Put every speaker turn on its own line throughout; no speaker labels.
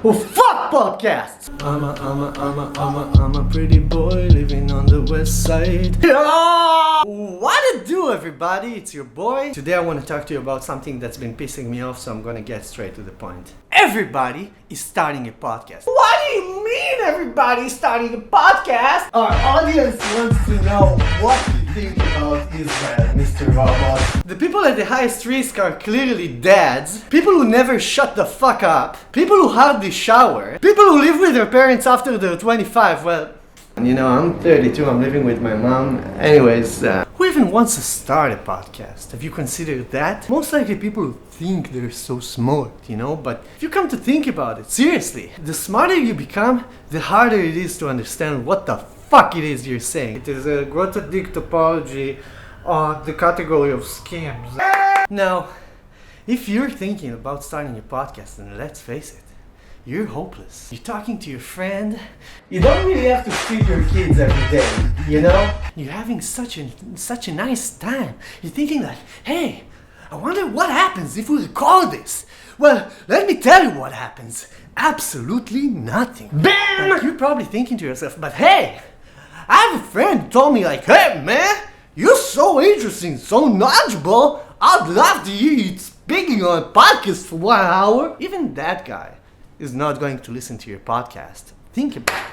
Oh, fuck podcasts! I'm a pretty boy living on the west side. What it do, everybody? It's your boy. Today I want to talk to you about something that's been pissing me off, so I'm gonna get straight to the point. Everybody is starting a podcast. What do you mean everybody is starting a podcast? Our audience wants to know what you think about Israel, Mr. Robot. The people at the highest risk are clearly dads, people who never shut the fuck up, people who hardly shower, people who live with their parents after they're 25, well, you know, I'm 32, I'm living with my mom. Anyways, who even wants to start a podcast? Have you considered that? Most likely people who think they're so smart, you know? But if you come to think about it, seriously, the smarter you become, the harder it is to understand what the fuck it is you're saying. It is a grotesque topology on the category of scams. Now, if you're thinking about starting a podcast, then let's face it, you're hopeless. You're talking to your friend. You don't really have to feed your kids every day, you know? You're having such a nice time. You're thinking like, hey, I wonder what happens if we record this. Well, let me tell you what happens. Absolutely nothing. BAM! Like, you're probably thinking to yourself, but hey, I have a friend who told me like, hey man, you're so interesting, so knowledgeable. I'd love to hear you speaking on a podcast for 1 hour. Even that guy is not going to listen to your podcast. Think about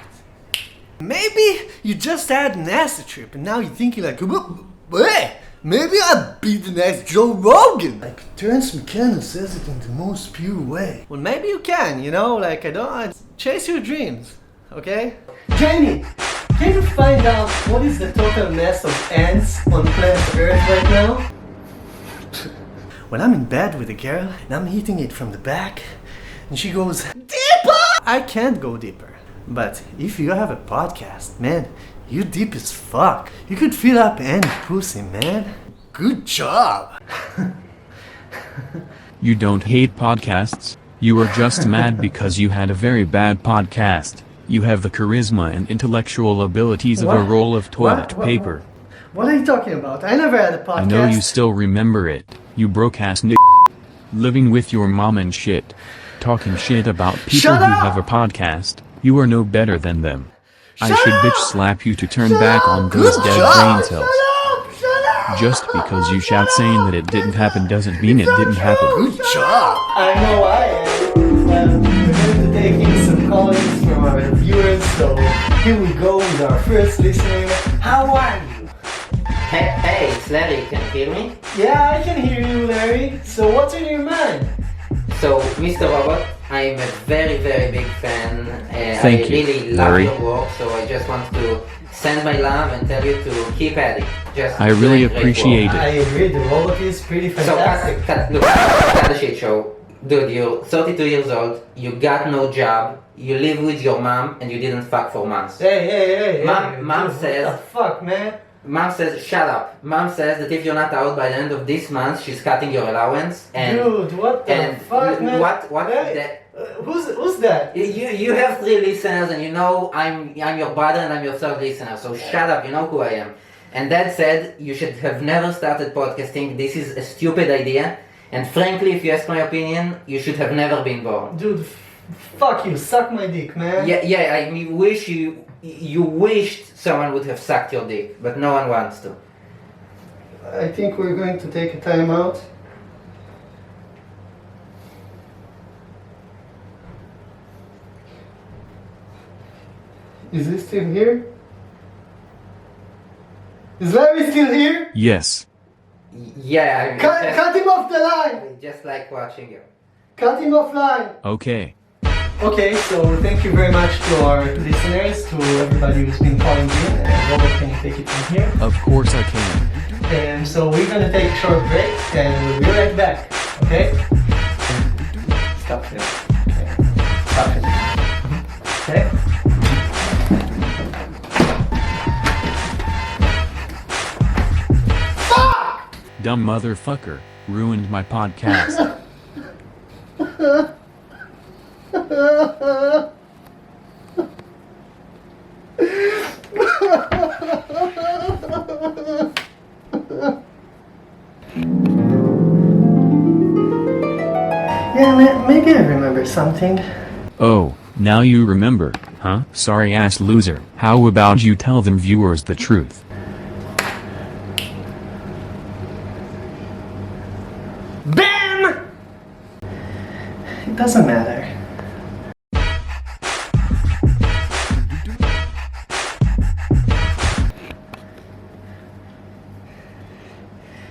it. Maybe you just had an acid trip and now you're thinking like, hey, maybe I'd be the next Joe Rogan. Like Terence McKenna says it in the most pure way. Well, maybe you can, you know, like chase your dreams, okay? Jamie, can you find out what is the total mass of ants on planet Earth right now? When I'm in bed with a girl and I'm hitting it from the back, and she goes, deeper! I can't go deeper. But if you have a podcast, man, you deep as fuck. You could fill up any pussy, man. Good job.
You don't hate podcasts, you are just mad because you had a very bad podcast. You have the charisma and intellectual abilities of a roll of toilet paper.
What are you talking about? I never had a podcast.
I know you still remember it, you broke-ass living with your mom and shit. Talking shit about people who have a podcast, you are no better than them. I should bitch slap you to turn back on those dead brain cells. Just because you shout saying that it didn't happen doesn't mean it didn't happen.
Good job! I know I am. Well, we're going to take in some callings from our viewers, so here we go with our first listener. How are you?
Hey, it's Larry, can you hear me?
Yeah, I can hear you, Larry. So what's in your mind?
So, Mr. Robot, I'm a very, very big fan.
Thank
I
you,
really
Larry.
love your work, so I just want to send my love and tell you to keep at it.
I really appreciate it.
I agree, the robot is pretty fantastic.
So, cut the shit show. Dude, you're 32 years old, you got no job, you live with your mom, and you didn't fuck for months.
Hey.
Mom says...
What the fuck, man?
Mom says, shut up. Mom says that if you're not out by the end of this month, she's cutting your allowance. And
dude, what the fuck, man?
What?
Hey, who's that?
You have 3 listeners, and you know I'm your brother and I'm your 3rd listener. So shut up. You know who I am. And Dad said you should have never started podcasting. This is a stupid idea. And frankly, if you ask my opinion, you should have never been born.
Dude, fuck you. Suck my dick, man.
Yeah. I wish you wished someone would have sucked your dick, but no one wants to.
I think we're going to take a time out. Is he still here? Is Larry still here?
Yes.
Yeah,
Cut him off the line!
I just like watching you.
Cut him offline!
Okay.
Okay, so thank you very much to our listeners, to everybody who's been calling in. And Robert, can you take it from here?
Of course I can.
And so we're gonna take a short break and we'll be right back, okay? Stop it. Okay. Stop it. Okay? Fuck!
Dumb motherfucker, ruined my podcast.
Yeah, maybe I remember something.
Oh, now you remember, huh? Sorry ass loser. How about you tell them viewers the truth?
BAM! It doesn't matter.